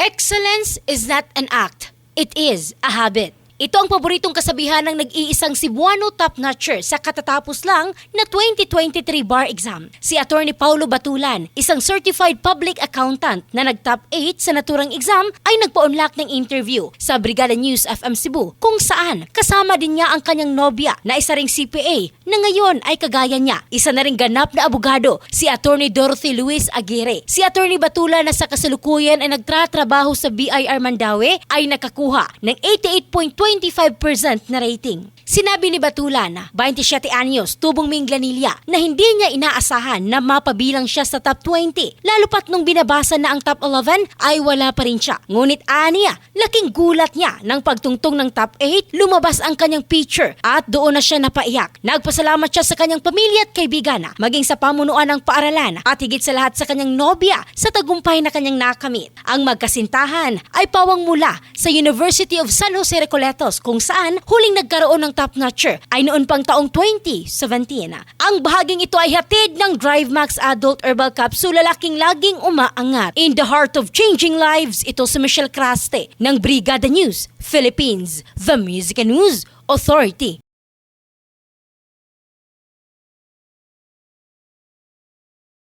Excellence is not an act, it is a habit. Ito ang paboritong kasabihan ng nag-iisang Cebuano top-notcher sa katatapos lang na 2023 bar exam. Si Attorney Paulo Batulan, isang certified public accountant na nag-top 8 sa naturang exam, ay nagpa-unlock ng interview sa Brigada News FM Cebu kung saan kasama din niya ang kanyang nobya na isa ring CPA na ngayon ay kagaya niya. Isa na ring ganap na abogado, si Attorney Dorothy Luis Aguirre. Si Attorney Batulan na sa kasalukuyan ay nagtratrabaho sa BIR Mandaue ay nakakuha ng 88.25% na rating. Sinabi ni Batulan na 27 anyos, tubong Minglanilla, na hindi niya inaasahan na mapabilang siya sa top 20. Lalo pat nung binabasa na ang top 11 ay wala pa rin siya. Ngunit aniya, laking gulat niya nang pagtungtong ng top 8, lumabas ang kanyang picture at doon na siya napaiyak. Nagpasalamat siya sa kanyang pamilya at kaibigan, maging sa pamunuan ng paaralan at higit sa lahat sa kanyang nobya sa tagumpay na kanyang nakamit. Ang magkasintahan ay pawang mula sa University of San Jose Recoletos kung saan huling nagkaroon ng top-notcher ay noon pang taong 2017. Ang bahaging ito ay hatid ng Drive Max Adult Herbal Capsule, lalaking laging umaangat. In the heart of changing lives, ito si Michelle Craste ng Brigada News Philippines, the Music and News Authority.